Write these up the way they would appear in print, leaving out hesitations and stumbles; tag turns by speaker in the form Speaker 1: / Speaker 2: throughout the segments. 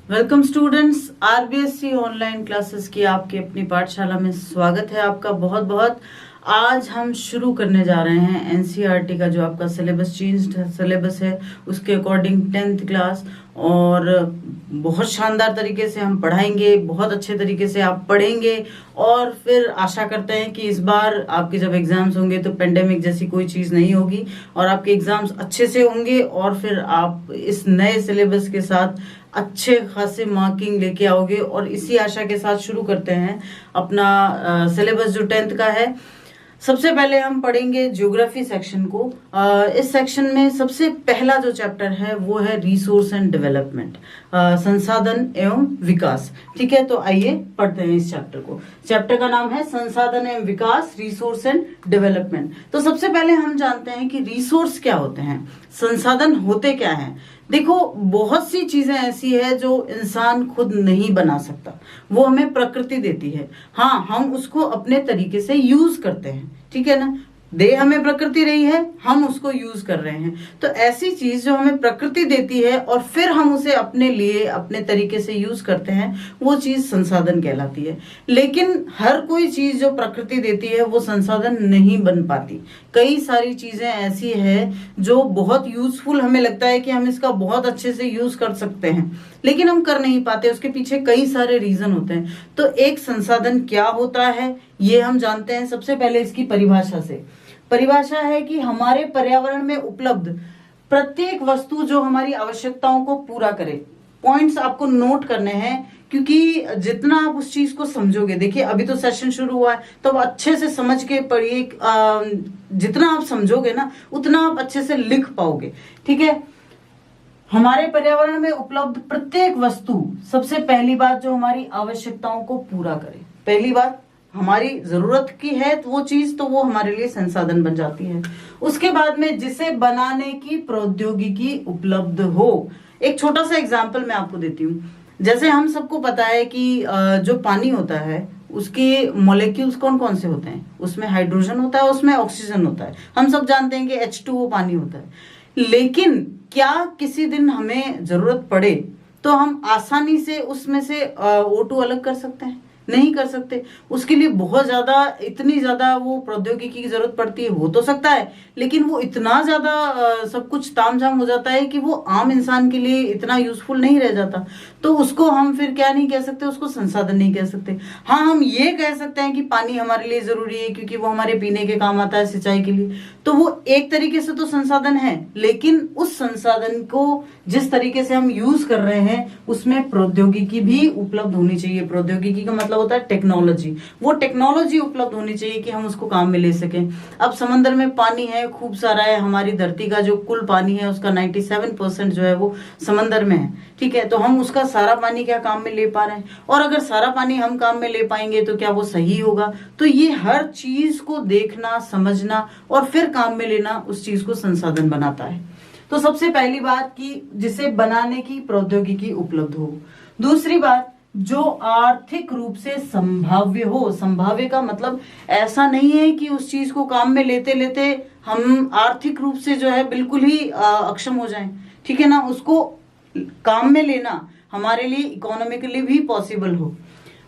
Speaker 1: Welcome students, RBSC online classes की आपकी अपनी पाठशाला में स्वागत है आपका बहुत बहुत। आज हम शुरू करने जा रहे हैं एनसीईआरटी का जो आपका सिलेबस चेंज्ड सिलेबस है उसके अकॉर्डिंग 10th क्लास, और बहुत शानदार तरीके से हम पढ़ाएंगे, बहुत अच्छे तरीके से आप पढ़ेंगे और फिर आशा करते हैं कि इस बार आपके जब एग्जाम्स होंगे तो पेंडेमिक जैसी कोई चीज़ नहीं होगी और आपके एग्जाम्स अच्छे से होंगे और फिर आप इस नए सिलेबस के साथ अच्छे खासे मार्किंग लेके आओगे। और इसी आशा के साथ शुरू करते हैं अपना सिलेबस जो 10th का है। सबसे पहले हम पढ़ेंगे ज्योग्राफी सेक्शन को। इस सेक्शन में सबसे पहला जो चैप्टर है वो है रिसोर्स एंड डेवलपमेंट, संसाधन एवं विकास। ठीक है, तो आइए पढ़ते हैं इस चैप्टर को। चैप्टर का नाम है संसाधन एवं विकास, रिसोर्स एंड डेवलपमेंट। तो सबसे पहले हम जानते हैं कि रिसोर्स क्या होते हैं, संसाधन होते क्या हैं। देखो, बहुत सी चीजें ऐसी है जो इंसान खुद नहीं बना सकता, वो हमें प्रकृति देती है। हाँ, हम उसको अपने तरीके से यूज करते हैं, ठीक है ना। दे हमें प्रकृति रही है, हम उसको यूज कर रहे हैं। तो ऐसी चीज जो हमें प्रकृति देती है और फिर हम उसे अपने लिए अपने तरीके से यूज करते हैं, वो चीज संसाधन कहलाती है। लेकिन हर कोई चीज जो प्रकृति देती है वो संसाधन नहीं बन पाती। कई सारी चीजें ऐसी है जो बहुत यूजफुल हमें लगता है कि हम इसका बहुत अच्छे से यूज कर सकते हैं, लेकिन हम कर नहीं पाते। उसके पीछे कई सारे रीजन होते हैं। तो एक संसाधन क्या होता है ये हम जानते हैं सबसे पहले इसकी परिभाषा से। परिभाषा है कि हमारे पर्यावरण में उपलब्ध प्रत्येक वस्तु जो हमारी आवश्यकताओं को पूरा करे। पॉइंट्स आपको नोट करने हैं, क्योंकि जितना आप उस चीज को समझोगे, देखिए अभी तो सेशन शुरू हुआ है तो अच्छे से समझ के पढ़िए। जितना आप समझोगे ना उतना आप अच्छे से लिख पाओगे। ठीक है, हमारे पर्यावरण में उपलब्ध प्रत्येक वस्तु, सबसे पहली बात जो हमारी आवश्यकताओं को पूरा करे। पहली बात हमारी जरूरत की है तो वो चीज, तो वो हमारे लिए संसाधन बन जाती है। उसके बाद में जिसे बनाने की प्रौद्योगिकी उपलब्ध हो। एक छोटा सा एग्जाम्पल मैं आपको देती हूँ। जैसे हम सबको पता है कि जो पानी होता है उसके मॉलिक्यूल्स कौन कौन से होते हैं, उसमें हाइड्रोजन होता है, उसमें ऑक्सीजन होता है। हम सब जानते हैं कि H2O पानी होता है। लेकिन क्या किसी दिन हमें जरूरत पड़े तो हम आसानी से उसमें से O2 अलग कर सकते हैं? नहीं कर सकते। उसके लिए बहुत ज्यादा, इतनी ज्यादा वो प्रौद्योगिकी की जरूरत पड़ती है। हो तो सकता है, लेकिन वो इतना ज्यादा सब कुछ तामझाम हो जाता है कि वो आम इंसान के लिए इतना यूजफुल नहीं रह जाता। तो उसको हम फिर क्या नहीं कह सकते, उसको संसाधन नहीं कह सकते। हाँ, हम ये कह सकते हैं कि पानी हमारे लिए जरूरी है क्योंकि वो हमारे पीने के काम आता है, सिंचाई के लिए। तो वो एक तरीके से तो संसाधन है, लेकिन उस संसाधन को जिस तरीके से हम यूज कर रहे हैं उसमें प्रौद्योगिकी भी उपलब्ध होनी चाहिए। प्रौद्योगिकी का मतलब होता है टेक्नोलॉजी। वो टेक्नोलॉजी उपलब्ध होनी चाहिए कि हम उसको काम में ले सकें। अब समंदर में पानी है, खूब सारा है। हमारी धरती का जो कुल पानी है उसका 97% जो है वो समंदर में है। ठीक है, तो हम उसका सारा पानी क्या काम में ले पा रहे हैं? और अगर सारा पानी हम काम में ले पाएंगे तो क्या वो सही होगा? तो ये हर चीज को देखना, समझना और फिर काम में लेना उस चीज को संसाधन बनाता है। तो सबसे पहली बात कि जिसे बनाने की प्रौद्योगिकी उपलब्ध हो। दूसरी बात, जो आर्थिक रूप से संभाव्य हो। संभाव्य का मतलब ऐसा नहीं है कि उस चीज को काम में लेते लेते हम आर्थिक रूप से जो है बिल्कुल ही अक्षम हो जाएं। ठीक है ना, उसको काम में लेना हमारे लिए इकोनॉमिकली भी पॉसिबल हो।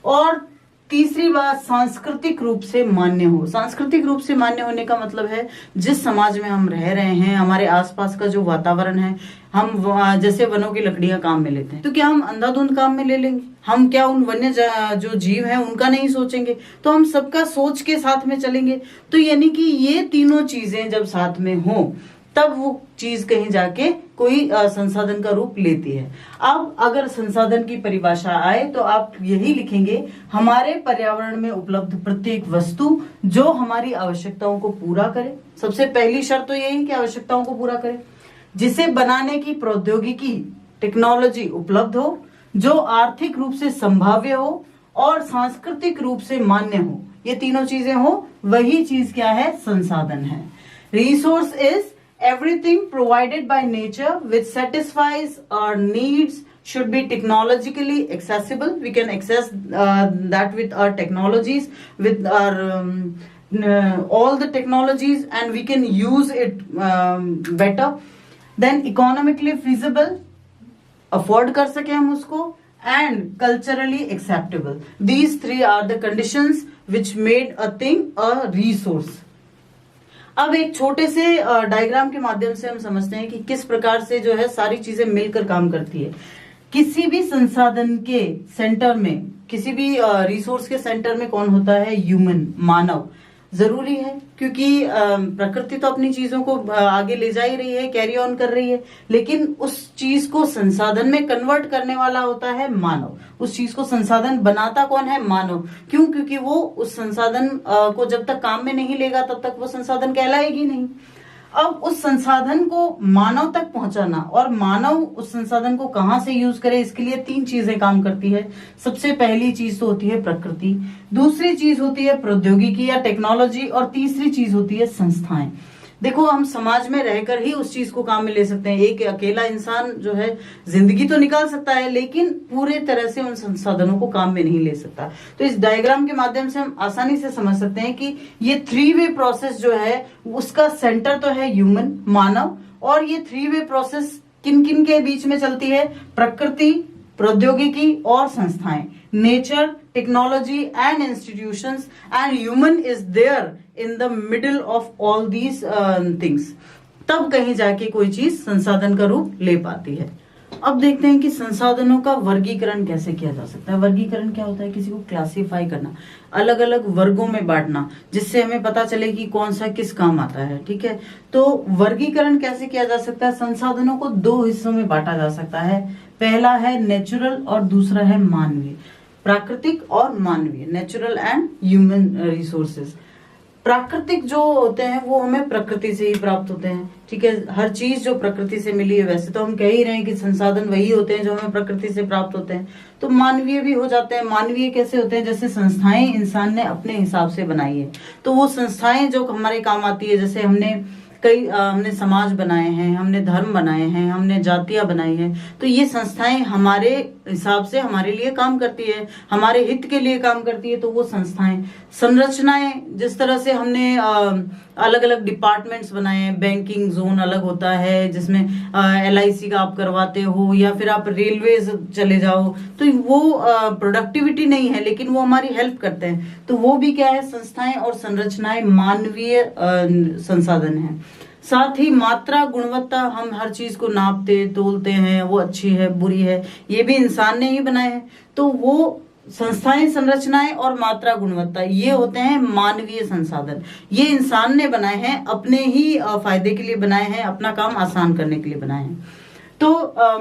Speaker 1: और तीसरी बात, सांस्कृतिक रूप से मान्य हो। सांस्कृतिक रूप से मान्य होने का मतलब है जिस समाज में हम रह रहे हैं, हमारे आसपास का जो वातावरण है, हम जैसे वनों की लकड़ियां काम में लेते हैं तो क्या हम अंधाधुंध काम में ले लेंगे? हम क्या उन वन्य जो जीव हैं उनका नहीं सोचेंगे? तो हम सबका सोच के साथ में चलेंगे। तो यानी कि ये तीनों चीजें जब साथ में हो तब वो चीज कहीं जाके कोई संसाधन का रूप लेती है। अब अगर संसाधन की परिभाषा आए तो आप यही लिखेंगे, हमारे पर्यावरण में उपलब्ध प्रत्येक वस्तु जो हमारी आवश्यकताओं को पूरा करे। सबसे पहली शर्त तो यही कि आवश्यकताओं को पूरा करे। जिसे बनाने की प्रौद्योगिकी, टेक्नोलॉजी उपलब्ध हो, जो आर्थिक रूप से संभाव्य हो और सांस्कृतिक रूप से मान्य हो। ये तीनों चीजें हो, वही चीज क्या है? संसाधन है। Resource is everything provided by nature which satisfies our needs, should be technologically accessible. We can access that with our technologies, with our all the technologies, and we can use it better. Then economically feasible, afford कर सके हम उसको, and culturally acceptable. These three are the conditions which made a thing a resource. अब एक छोटे से diagram के माध्यम से हम समझते हैं कि किस प्रकार से जो है सारी चीजें मिलकर काम करती है। किसी भी संसाधन के सेंटर में, किसी भी रिसोर्स के सेंटर में कौन होता है? ह्यूमन, मानव जरूरी है, क्योंकि प्रकृति तो अपनी चीजों को आगे ले जा ही रही है, कैरी ऑन कर रही है, लेकिन उस चीज को संसाधन में कन्वर्ट करने वाला होता है मानव। उस चीज को संसाधन बनाता कौन है? मानव। क्यों? क्योंकि वो उस संसाधन को जब तक काम में नहीं लेगा तब तक वो संसाधन कहलाएगी नहीं। अब उस संसाधन को मानव तक पहुंचाना और मानव उस संसाधन को कहां से यूज करे, इसके लिए तीन चीजें काम करती है। सबसे पहली चीज तो होती है प्रकृति, दूसरी चीज होती है प्रौद्योगिकी या टेक्नोलॉजी, और तीसरी चीज होती है संस्थाएं। देखो, हम समाज में रहकर ही उस चीज को काम में ले सकते हैं। एक अकेला इंसान जो है जिंदगी तो निकाल सकता है, लेकिन पूरे तरह से उन संसाधनों को काम में नहीं ले सकता। तो इस डायग्राम के माध्यम से हम आसानी से समझ सकते हैं कि ये 3-वे प्रोसेस जो है उसका सेंटर तो है ह्यूमन, मानव, और ये 3-वे प्रोसेस किन किन के बीच में चलती है? प्रकृति, प्रौद्योगिकी और संस्थाएं। Nature, technology and institutions, and human is there in the middle of all these things. तब कहीं जाके कोई चीज संसाधन का रूप ले पाती है। अब देखते हैं कि संसाधनों का वर्गीकरण कैसे किया जा सकता है। वर्गीकरण क्या होता है? किसी को क्लासिफाई करना, अलग अलग वर्गों में बांटना, जिससे हमें पता चले कि कौन सा किस काम आता है। ठीक है, तो वर्गीकरण कैसे किया जा सकता है? संसाधनों को 2 हिस्सों में बांटा जा सकता है। पहला है नेचुरल और दूसरा है मानवीय। प्राकृतिक और मानवीय, नेचुरल एंड ह्यूमन रिसोर्सेज। प्राकृतिक जो होते हैं वो हमें प्रकृति से ही प्राप्त होते हैं। ठीक है, हर चीज जो प्रकृति से मिली है, वैसे तो हम कह ही रहे हैं कि संसाधन वही होते हैं जो हमें प्रकृति से प्राप्त होते हैं। तो मानवीय भी हो जाते हैं। मानवीय कैसे होते हैं? जैसे संस्थाएं इंसान ने अपने हिसाब से बनाई है, तो वो संस्थाएं जो हमारे काम आती है, जैसे हमने समाज बनाए हैं, हमने धर्म बनाए हैं, हमने जातियां बनाई हैं, तो ये संस्थाएं हमारे हिसाब से हमारे लिए काम करती है, हमारे हित के लिए काम करती है। तो वो संस्थाएं, संरचनाएं, जिस तरह से हमने अलग अलग डिपार्टमेंट्स बनाए हैं। बैंकिंग जोन अलग होता है, जिसमें LIC का आप करवाते हो, या फिर आप रेलवे चले जाओ, तो वो प्रोडक्टिविटी नहीं है, लेकिन वो हमारी हेल्प करते हैं। तो वो भी क्या है? संस्थाएं और संरचनाएं मानवीय संसाधन है। साथ ही मात्रा, गुणवत्ता, हम हर चीज को नापते तोलते हैं, वो अच्छी है बुरी है, ये भी इंसान ने ही बनाए हैं। तो वो संस्थाएं, संरचनाएं और मात्रा, गुणवत्ता, ये होते हैं मानवीय संसाधन। ये इंसान ने बनाए हैं, अपने ही फायदे के लिए बनाए हैं, अपना काम आसान करने के लिए बनाए हैं। तो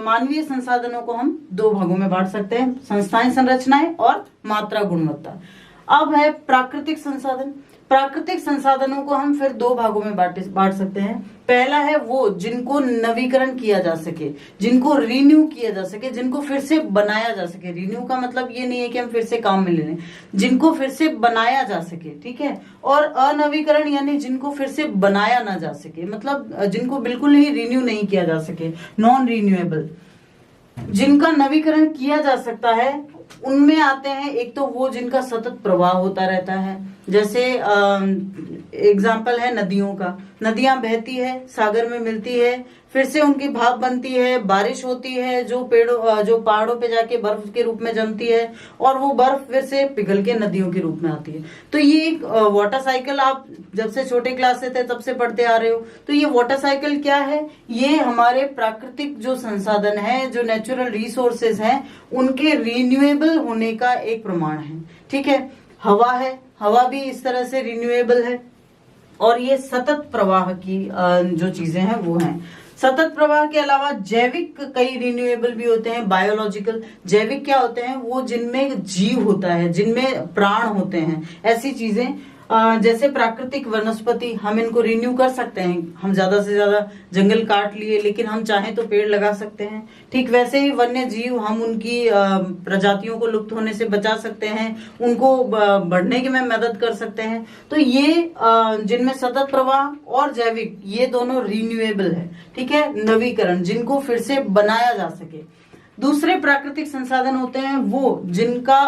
Speaker 1: मानवीय संसाधनों को हम 2 भागों में बांट सकते हैं, संस्थाएं, संरचनाएं और मात्रा, गुणवत्ता। अब है प्राकृतिक संसाधन। प्राकृतिक संसाधनों को हम फिर 2 भागों में बांट सकते हैं। पहला है वो जिनको नवीकरण किया जा सके, जिनको रिन्यू किया जा सके, जिनको फिर से बनाया जा सके। रिन्यू का मतलब ये नहीं है कि हम फिर से काम में ले लें, जिनको फिर से बनाया जा सके। ठीक है, और अनवीकरण यानी जिनको फिर से बनाया ना जा सके, मतलब जिनको बिल्कुल ही रिन्यू नहीं किया जा सके, नॉन रिन्यूएबल। जिनका नवीकरण किया जा सकता है उनमें आते हैं एक तो वो जिनका सतत प्रवाह होता रहता है, जैसे एग्जाम्पल है नदियों का। नदियां बहती है, सागर में मिलती है, फिर से उनकी भाप बनती है, बारिश होती है, जो पहाड़ों पे जाके बर्फ के रूप में जमती है, और वो बर्फ फिर से पिघल के नदियों के रूप में आती है। तो ये एक वाटर साइकिल आप जब से छोटे क्लास से थे तब से पढ़ते आ रहे हो। तो ये वाटर साइकिल क्या है? ये हमारे प्राकृतिक जो संसाधन है, जो नेचुरल रिसोर्सेज हैं, उनके रिन्यूएबल होने का एक प्रमाण है। ठीक है, हवा है, हवा भी इस तरह से रिन्यूएबल है, और ये सतत प्रवाह की जो चीजें हैं वो हैं। सतत प्रवाह के अलावा जैविक कई रिन्यूएबल भी होते हैं, बायोलॉजिकल। जैविक क्या होते हैं? वो जिनमें जीव होता है, जिनमें प्राण होते हैं, ऐसी चीजें। जैसे प्राकृतिक वनस्पति, हम इनको रिन्यू कर सकते हैं। हम ज्यादा से ज्यादा जंगल काट लिए, लेकिन हम चाहें तो पेड़ लगा सकते हैं। ठीक वैसे ही वन्य जीव, हम उनकी प्रजातियों को लुप्त होने से बचा सकते हैं, उनको बढ़ने में मदद कर सकते हैं। तो ये जिनमें सतत प्रवाह और जैविक, ये दोनों रिन्यूएबल है। ठीक है, नवीकरण, जिनको फिर से बनाया जा सके। दूसरे प्राकृतिक संसाधन होते हैं वो जिनका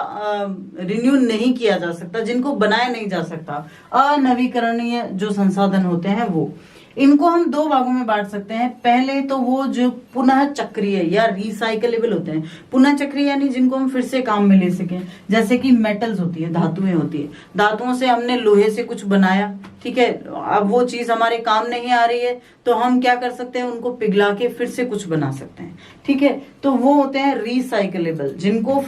Speaker 1: रिन्यू नहीं किया जा सकता, जिनको बनाया नहीं जा सकता, अनवीकरणीय जो संसाधन होते हैं वो। इनको हम दो भागों में बांट सकते हैं। पहले तो वो जो पुनः चक्रीय या रिसाइकलेबल होते हैं, पुनः चक्रीय यानी जिनको हम फिर से काम में ले सकें, जैसे कि मेटल्स होती है, धातुएं होती है, धातुओं से हमने लोहे से कुछ बनाया, ठीक है, अब वो चीज हमारे काम नहीं आ रही है तो हम क्या कर सकते हैं, उनको पिघला के फिर से कुछ बना सकते हैं, ठीक है। तो वो होते हैं रिसाइकलेबल, जिनको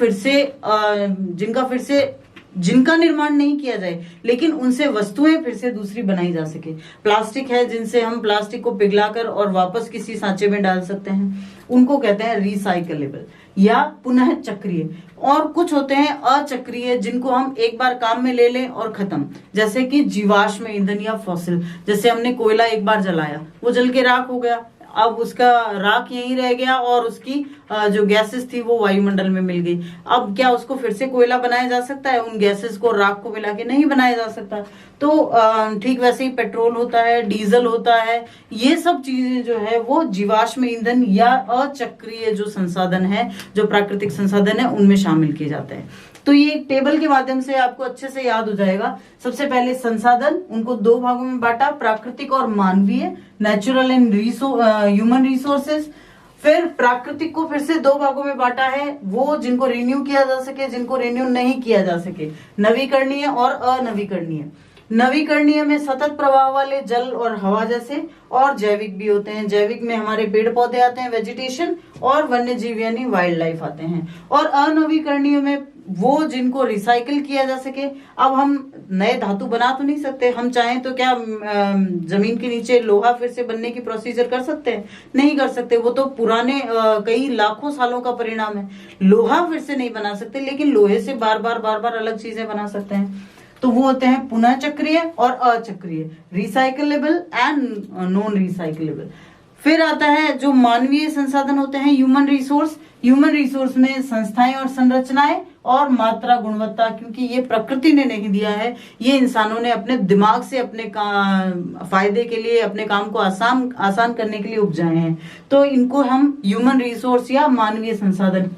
Speaker 1: फिर से जिनका निर्माण नहीं किया जाए लेकिन उनसे वस्तुएं फिर से दूसरी बनाई जा सके। प्लास्टिक है, जिनसे हम प्लास्टिक को पिघलाकर और वापस किसी सांचे में डाल सकते हैं, उनको कहते हैं रिसाइकलेबल या पुनः चक्रीय। और कुछ होते हैं अचक्रीय, जिनको हम एक बार काम में ले लें और खत्म, जैसे कि जीवाश्म ईंधन या फॉसिल। जैसे हमने कोयला एक बार जलाया, वो जल के राख हो गया, अब उसका राख यहीं रह गया और उसकी जो गैसेस थी वो वायुमंडल में मिल गई। अब क्या उसको फिर से कोयला बनाया जा सकता है? उन गैसेस को, राख को मिला के नहीं बनाया जा सकता। तो ठीक वैसे ही पेट्रोल होता है, डीजल होता है, ये सब चीजें जो है वो जीवाश्म ईंधन या अचक्रीय जो संसाधन है, जो प्राकृतिक संसाधन है, उनमें शामिल किए जाते हैं। तो ये एक टेबल के माध्यम से आपको अच्छे से याद हो जाएगा। सबसे पहले संसाधन, उनको दो भागों में बांटा, प्राकृतिक और मानवीय, नेचुरल एंड ह्यूमन रिसोर्सेज। फिर प्राकृतिक को फिर से दो भागों में बांटा है, वो जिनको रिन्यू किया जा सके, जिनको रिन्यू नहीं किया जा सके, नवीकरणीय और अनवीकरणीय। नवीकरणीय में सतत प्रवाह वाले जल और हवा जैसे, और जैविक भी होते हैं। जैविक में हमारे पेड़ पौधे आते हैं, वेजिटेशन, और वन्य जीव यानी वाइल्ड लाइफ आते हैं। और अनवीकरणीय में वो जिनको रिसाइकिल किया जा सके। अब हम नए धातु बना तो नहीं सकते, हम चाहें तो क्या जमीन के नीचे लोहा फिर से बनने की प्रोसीजर कर सकते हैं? नहीं कर सकते, वो तो पुराने कई लाखों सालों का परिणाम है। लोहा फिर से नहीं बना सकते, लेकिन लोहे से बार बार अलग चीजें बना सकते हैं। तो वो होते हैं पुनः चक्रीय और अचक्रीय, रिसाइकलेबल एंड नॉन रिसाइकलेबल। फिर आता है जो मानवीय संसाधन होते हैं, ह्यूमन रिसोर्स। ह्यूमन रिसोर्स में संस्थाएं और संरचनाएं और मात्रा, गुणवत्ता, क्योंकि ये प्रकृति ने नहीं दिया है, ये इंसानों ने अपने दिमाग से अपने फायदे के लिए, अपने काम को आसान करने के लिए उपजाए हैं। तो इनको हम ह्यूमन रिसोर्स या मानवीय संसाधन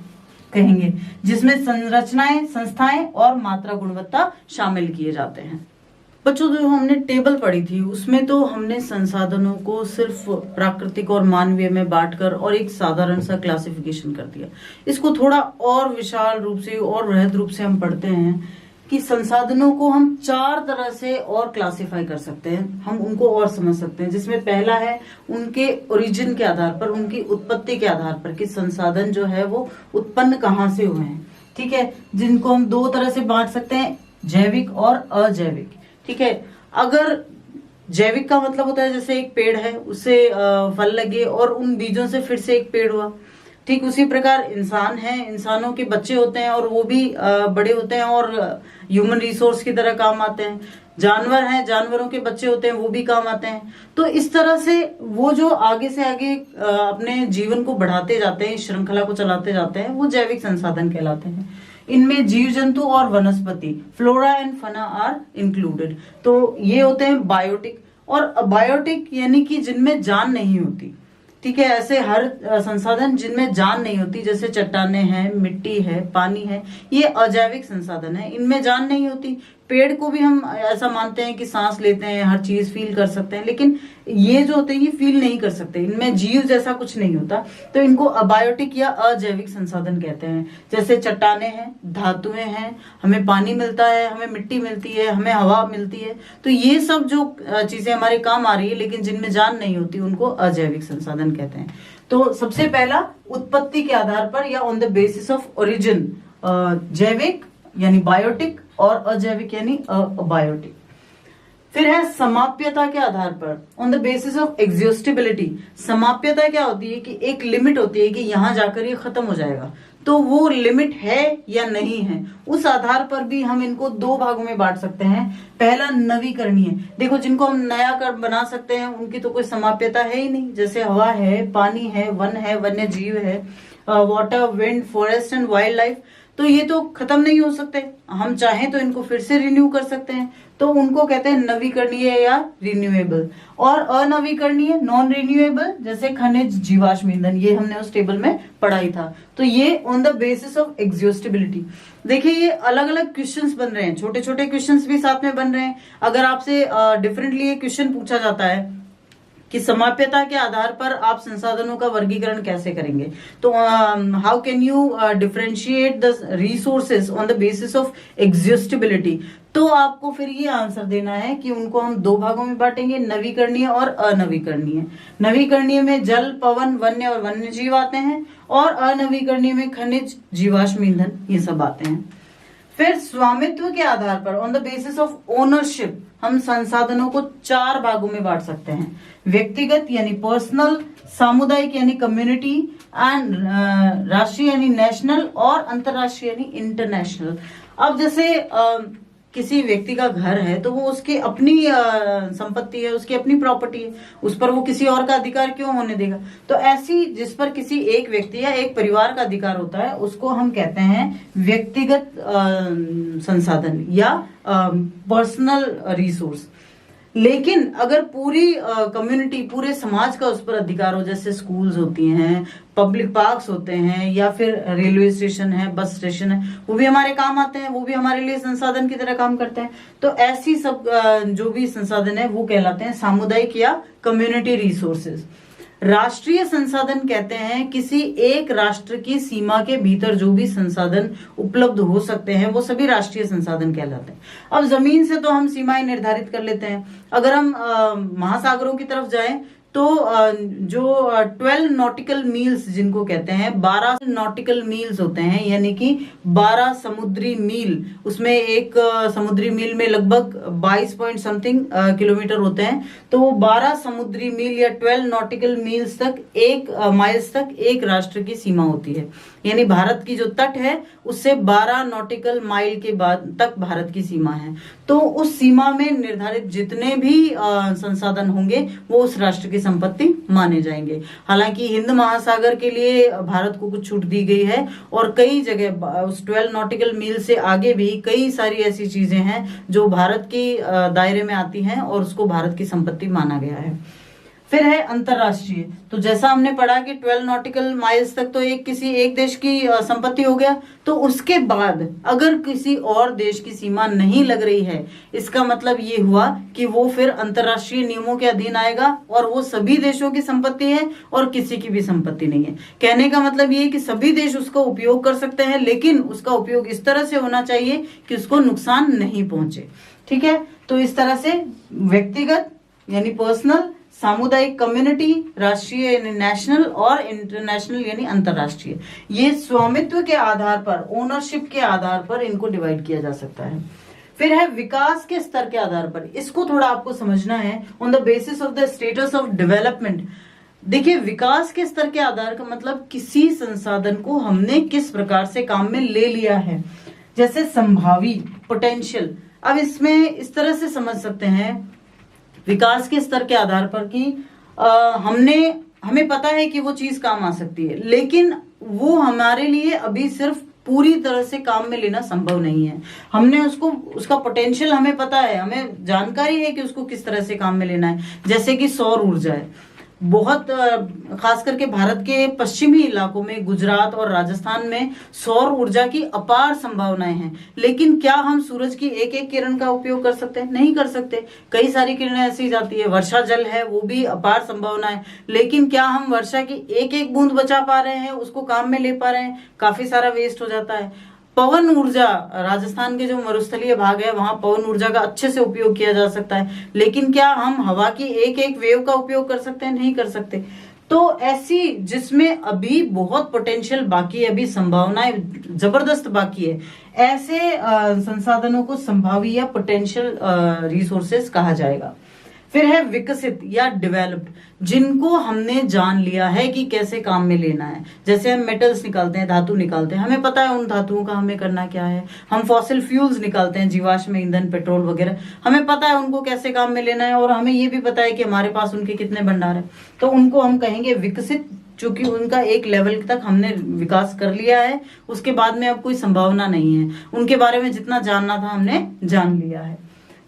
Speaker 1: कहेंगे, जिसमें संरचनाएं, संस्थाएं और मात्रा, गुणवत्ता शामिल किए जाते हैं। बच्चों, जो हमने टेबल पढ़ी थी उसमें तो हमने संसाधनों को सिर्फ प्राकृतिक और मानवीय में बांटकर और एक साधारण सा क्लासिफिकेशन कर दिया। इसको थोड़ा और विशाल रूप से और वृहद रूप से हम पढ़ते हैं कि संसाधनों को हम चार तरह से और क्लासिफाई कर सकते हैं, हम उनको और समझ सकते हैं। जिसमें पहला है उनके ओरिजिन के आधार पर, उनकी उत्पत्ति के आधार पर, कि संसाधन जो है वो उत्पन्न कहाँ से हुए हैं, ठीक है, जिनको हम दो तरह से बांट सकते हैं, जैविक और अजैविक, ठीक है। अगर जैविक का मतलब होता है जैसे एक पेड़ है, उससे फल लगे और उन बीजों से फिर से एक पेड़ हुआ, ठीक उसी प्रकार इंसान है, इंसानों के बच्चे होते हैं और वो भी बड़े होते हैं और ह्यूमन रिसोर्स की तरह काम आते हैं। जानवर हैं, जानवरों के बच्चे होते हैं, वो भी काम आते हैं। तो इस तरह से वो जो आगे से आगे अपने जीवन को बढ़ाते जाते हैं, श्रृंखला को चलाते जाते हैं, वो जैविक संसाधन कहलाते हैं। इनमें जीव जंतु और वनस्पति, flora and fauna are included. तो ये होते हैं बायोटिक। और बायोटिक यानी कि जिनमें जान नहीं होती, ठीक है, ऐसे हर संसाधन जिनमें जान नहीं होती, जैसे चट्टानें हैं, मिट्टी है, पानी है, ये अजैविक संसाधन है, इनमें जान नहीं होती। पेड़ को भी हम ऐसा मानते हैं कि सांस लेते हैं, हर चीज फील कर सकते हैं, लेकिन ये जो होते हैं ये फील नहीं कर सकते, इनमें जीव जैसा कुछ नहीं होता। तो इनको अबायोटिक या अजैविक संसाधन कहते हैं। जैसे चट्टाने हैं, धातुएं हैं, हमें पानी मिलता है, हमें मिट्टी मिलती है, हमें हवा मिलती है। तो ये सब जो चीजें हमारे काम आ रही है लेकिन जिनमें जान नहीं होती, उनको अजैविक संसाधन कहते हैं। तो सबसे पहला उत्पत्ति के आधार पर या on the basis of origin, जैविक यानी बायोटिक और अजैविक यानी अबायोटिक। फिर है समाप्यता के आधार पर, on the basis of exhaustibility. समाप्यता क्या होती है कि एक लिमिट होती है कि यहां जाकर ये खत्म हो जाएगा, तो वो लिमिट है या नहीं है, उस आधार पर भी हम इनको दो भागों में बांट सकते हैं। पहला नवीकरणीय, देखो जिनको हम नया कर बना सकते हैं उनकी तो कोई समाप्यता है ही नहीं, जैसे हवा है, पानी है, वन है, वन्य जीव है, water, wind, forest and wild life, तो ये तो खत्म नहीं हो सकते। हम चाहें तो इनको फिर से रिन्यू कर सकते हैं, तो उनको कहते हैं नवीकरणीय या रिन्यूएबल। और अनवीकरणीय, नॉन रिन्यूएबल, जैसे खनिज, जीवाश्म ईंधन, ये हमने उस टेबल में पढ़ा ही था। तो ये on the basis of exhaustibility. देखिए ये अलग अलग क्वेश्चंस बन रहे हैं, छोटे छोटे क्वेश्चंस भी साथ में बन रहे हैं। अगर आपसे डिफरेंटली ये क्वेश्चन पूछा जाता है कि समाप्यता के आधार पर आप संसाधनों का वर्गीकरण कैसे करेंगे। तो how can you differentiate the resources on the basis of exhaustibility. तो आपको फिर ये आंसर देना है कि उनको हम दो भागों में बांटेंगे, नवीकरणीय और अनवीकरणीय। नवीकरणीय में जल, पवन, वन्य और वन्य जीव आते हैं, और अनवीकरणीय में खनिज, जीवाश्म ईंधन, ये सब आते हैं। फिर स्वामित्व के आधार पर, on the basis of ownership, हम संसाधनों को चार भागों में बांट सकते हैं। व्यक्तिगत यानी पर्सनल, सामुदायिक यानी कम्युनिटी, एंड राष्ट्रीय यानी नेशनल, और अंतरराष्ट्रीय यानी इंटरनेशनल। अब जैसे किसी व्यक्ति का घर है तो वो उसकी अपनी संपत्ति है, उसकी अपनी प्रॉपर्टी है, उस पर वो किसी और का अधिकार क्यों होने देगा। तो ऐसी जिस पर किसी एक व्यक्ति या एक परिवार का अधिकार होता है उसको हम कहते हैं व्यक्तिगत संसाधन या पर्सनल रिसोर्स। लेकिन अगर पूरी कम्युनिटी, पूरे समाज का उस पर अधिकार हो, जैसे स्कूल्स होती हैं, पब्लिक पार्क्स होते हैं, या फिर रेलवे स्टेशन है, बस स्टेशन है, वो भी हमारे काम आते हैं, वो भी हमारे लिए संसाधन की तरह काम करते हैं। तो ऐसी सब जो भी संसाधन है वो कहलाते हैं सामुदायिक या कम्युनिटी रिसोर्सेज। राष्ट्रीय संसाधन कहते हैं किसी एक राष्ट्र की सीमा के भीतर जो भी संसाधन उपलब्ध हो सकते हैं वो सभी राष्ट्रीय संसाधन कहलाते हैं। अब जमीन से तो हम सीमाएं निर्धारित कर लेते हैं। अगर हम महासागरों की तरफ जाएं तो जो 12 नॉटिकल मील्स जिनको कहते हैं, 12 नॉटिकल मील्स होते हैं, यानी कि 12 समुद्री मील। उसमें एक समुद्री मील में लगभग 22 पॉइंट समथिंग किलोमीटर होते हैं। तो वो 12 समुद्री मील या 12 नॉटिकल मील्स तक, एक माइल्स तक एक राष्ट्र की सीमा होती है। यानी भारत की जो तट है उससे 12 नॉटिकल माइल के बाद तक भारत की सीमा है। तो उस सीमा में निर्धारित जितने भी संसाधन होंगे वो उस राष्ट्र की संपत्ति माने जाएंगे। हालांकि हिंद महासागर के लिए भारत को कुछ छूट दी गई है, और कई जगह उस 12 नॉटिकल मील से आगे भी कई सारी ऐसी चीजें हैं जो भारत की दायरे में आती हैं और उसको भारत की संपत्ति माना गया है। फिर है अंतरराष्ट्रीय। तो जैसा हमने पढ़ा कि 12 नॉटिकल माइल्स तक तो किसी एक देश की संपत्ति हो गया, तो उसके बाद अगर किसी और देश की सीमा नहीं लग रही है, इसका मतलब ये हुआ कि वो फिर अंतरराष्ट्रीय नियमों के अधीन आएगा और वो सभी देशों की संपत्ति है और किसी की भी संपत्ति नहीं है। कहने का मतलब ये है कि सभी देश उसका उपयोग कर सकते हैं, लेकिन उसका उपयोग इस तरह से होना चाहिए कि उसको नुकसान नहीं पहुंचे। ठीक है, तो इस तरह से व्यक्तिगत यानी पर्सनल, सामुदायिक कम्युनिटी, राष्ट्रीय यानी नेशनल, और इंटरनेशनल यानी अंतरराष्ट्रीय, ये स्वामित्व के आधार पर, ओनरशिप के आधार पर इनको डिवाइड किया जा सकता है। फिर है विकास के स्तर के आधार पर। इसको थोड़ा आपको समझना है, on the basis of the status of development. देखिए, विकास के स्तर के आधार का मतलब किसी संसाधन को हमने किस प्रकार से काम में ले लिया है, जैसे संभावी, पोटेंशियल। अब इसमें इस तरह से समझ सकते हैं विकास के स्तर के आधार पर कि हमें पता है कि वो चीज काम आ सकती है, लेकिन वो हमारे लिए अभी सिर्फ पूरी तरह से काम में लेना संभव नहीं है। हमने उसका पोटेंशियल हमें पता है, हमें जानकारी है कि उसको किस तरह से काम में लेना है। जैसे कि सौर ऊर्जा है, बहुत खास करके भारत के पश्चिमी इलाकों में, गुजरात और राजस्थान में सौर ऊर्जा की अपार संभावनाएं हैं। लेकिन क्या हम सूरज की एक एक किरण का उपयोग कर सकते हैं? नहीं कर सकते। कई सारी किरणें ऐसी जाती है। वर्षा जल है, वो भी अपार संभावना है, लेकिन क्या हम वर्षा की एक एक बूंद बचा पा रहे हैं, उसको काम में ले पा रहे हैं? काफी सारा वेस्ट हो जाता है। पवन ऊर्जा, राजस्थान के जो मरुस्थलीय भाग है वहां पवन ऊर्जा का अच्छे से उपयोग किया जा सकता है, लेकिन क्या हम हवा की एक एक वेव का उपयोग कर सकते हैं? नहीं कर सकते। तो ऐसी जिसमें अभी बहुत पोटेंशियल बाकी है, अभी संभावनाएं जबरदस्त बाकी है, ऐसे संसाधनों को संभावी या पोटेंशियल रिसोर्सेस कहा जाएगा। फिर है विकसित या डेवलप्ड, जिनको हमने जान लिया है कि कैसे काम में लेना है। जैसे हम मेटल्स निकालते हैं, धातु निकालते हैं, हमें पता है उन धातुओं का हमें करना क्या है। हम फॉसिल फ्यूल्स निकालते हैं, जीवाश्म ईंधन, पेट्रोल वगैरह, हमें पता है उनको कैसे काम में लेना है, और हमें ये भी पता है कि हमारे पास उनके कितने भंडार है। तो उनको हम कहेंगे विकसित, चूंकि उनका एक लेवल तक हमने विकास कर लिया है, उसके बाद में अब कोई संभावना नहीं है। उनके बारे में जितना जानना था हमने जान लिया है।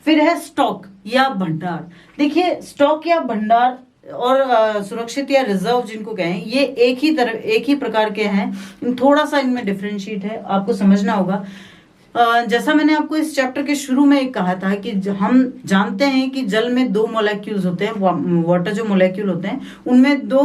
Speaker 1: फिर है स्टॉक या भंडार। देखिए, स्टॉक या भंडार और सुरक्षित या रिजर्व जिनको कहें, ये एक ही प्रकार के हैं। थोड़ा सा इनमें डिफरेंशिएट है, आपको समझना होगा। जैसा मैंने आपको इस चैप्टर के शुरू में एक कहा था कि हम जानते हैं कि जल में 2 मोलेक्यूल्स होते हैं, वाटर जो मोलेक्यूल होते हैं उनमें 2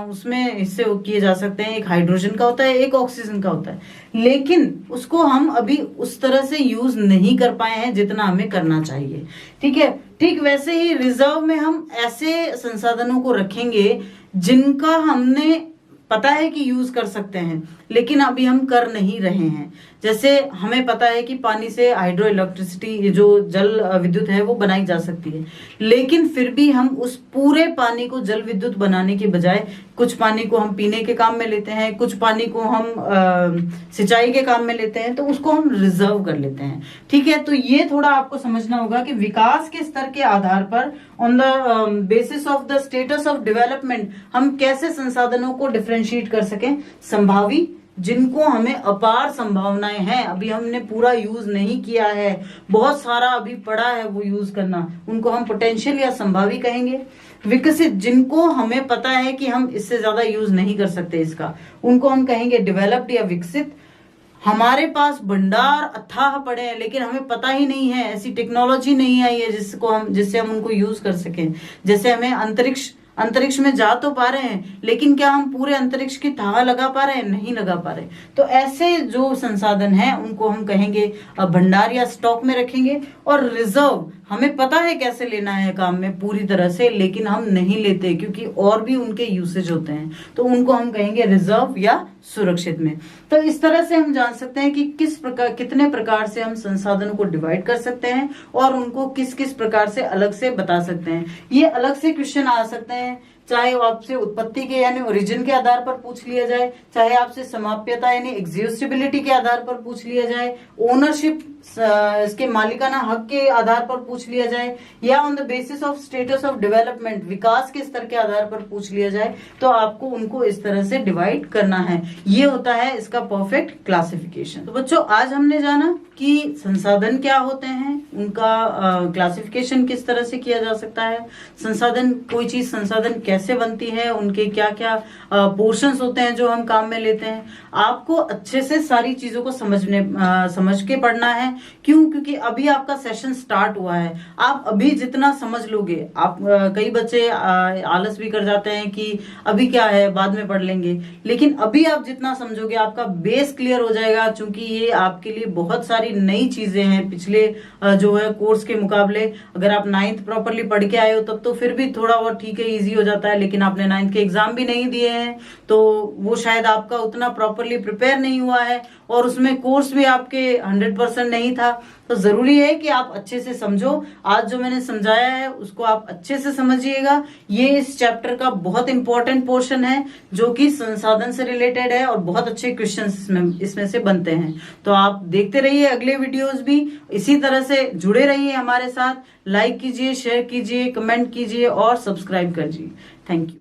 Speaker 1: उसमें हिस्से किए जा सकते हैं, एक हाइड्रोजन का होता है, एक ऑक्सीजन का होता है, लेकिन उसको हम अभी उस तरह से यूज नहीं कर पाए हैं जितना हमें करना चाहिए। ठीक है, ठीक वैसे ही रिजर्व में हम ऐसे संसाधनों को रखेंगे जिनका हमने पता है कि यूज कर सकते हैं लेकिन अभी हम कर नहीं रहे हैं। जैसे हमें पता है कि पानी से हाइड्रो इलेक्ट्रिसिटी जो जल विद्युत है वो बनाई जा सकती है, लेकिन फिर भी हम उस पूरे पानी को जल विद्युत बनाने के बजाय कुछ पानी को हम पीने के काम में लेते हैं, कुछ पानी को हम सिंचाई के काम में लेते हैं, तो उसको हम रिजर्व कर लेते हैं। ठीक है, तो ये थोड़ा आपको समझना होगा कि विकास के स्तर के आधार पर on the basis of the status of development हम कैसे संसाधनों को डिफरेंशिएट कर सकें। संभावी, जिनको हमें अपार संभावनाएं हैं, अभी हमने पूरा यूज नहीं किया है, बहुत सारा अभी पड़ा है वो यूज करना, उनको हम पोटेंशियल या संभावी कहेंगे। विकसित, जिनको हमें पता है कि हम इससे ज्यादा यूज नहीं कर सकते इसका, उनको हम कहेंगे डेवलप्ड या विकसित। हमारे पास भंडार अथाह पड़े हैं लेकिन हमें पता ही नहीं है, ऐसी टेक्नोलॉजी नहीं आई है जिससे हम उनको यूज कर सकें। जैसे हमें अंतरिक्ष में जा तो पा रहे हैं लेकिन क्या हम पूरे अंतरिक्ष की थाह लगा पा रहे हैं? नहीं लगा पा रहे। तो ऐसे जो संसाधन हैं उनको हम कहेंगे भंडार या स्टॉक में रखेंगे। और रिजर्व, हमें पता है कैसे लेना है काम में पूरी तरह से, लेकिन हम नहीं लेते क्योंकि और भी उनके यूसेज होते हैं, तो उनको हम कहेंगे रिजर्व या सुरक्षित में। तो इस तरह से हम जान सकते हैं कि कितने प्रकार से हम संसाधनों को डिवाइड कर सकते हैं और उनको किस किस प्रकार से अलग से बता सकते हैं। ये अलग से क्वेश्चन आ सकते हैं, चाहे वो आपसे उत्पत्ति के यानी ओरिजिन के आधार पर पूछ लिया जाए, चाहे आपसे समाप्यता यानी एग्जिस्टिबिलिटी के आधार पर पूछ लिया जाए, ओनरशिप इसके मालिकाना हक के आधार पर पूछ लिया जाए, या on the basis of status of development विकास के स्तर के आधार पर पूछ लिया जाए, तो आपको उनको इस तरह से डिवाइड करना है। ये होता है इसका परफेक्ट क्लासिफिकेशन। तो बच्चों, आज हमने जाना कि संसाधन क्या होते हैं, उनका क्लासिफिकेशन किस तरह से किया जा सकता है, कोई चीज संसाधन कैसे बनती है, उनके क्या क्या पोर्शंस होते हैं जो हम काम में लेते हैं। आपको अच्छे से सारी चीजों को समझ के पढ़ना है। क्यों? क्योंकि अभी आपका सेशन स्टार्ट हुआ है। आप अभी जितना समझ लोगे, आप कई बच्चे आलस भी कर जाते हैं कि अभी क्या है, बाद में पढ़ लेंगे, लेकिन अभी आप जितना समझोगे आपका बेस क्लियर हो जाएगा। चूंकि ये आपके लिए बहुत सारी नई चीजें हैं पिछले जो है कोर्स के मुकाबले। अगर आप 9th प्रॉपरली पढ़ के आए हो तब तो फिर भी थोड़ा बहुत ठीक है, इजी हो जाता है, लेकिन आपने 9th के एग्जाम भी नहीं दिए हैं तो वो शायद आपका उतना प्रॉपरली प्रिपेयर नहीं हुआ है और उसमें कोर्स भी आपके 100% नहीं था। तो जरूरी है कि आप अच्छे से समझो। आज जो मैंने समझाया है उसको आप अच्छे से समझिएगा। ये इस चैप्टर का बहुत इंपॉर्टेंट पोर्शन है जो कि संसाधन से रिलेटेड है और बहुत अच्छे क्वेश्चंस इसमें से बनते हैं। तो आप देखते रहिए अगले वीडियोस भी, इसी तरह से जुड़े रहिए हमारे साथ। लाइक कीजिए, शेयर कीजिए, कमेंट कीजिए और सब्सक्राइब कीजिए। Thank you.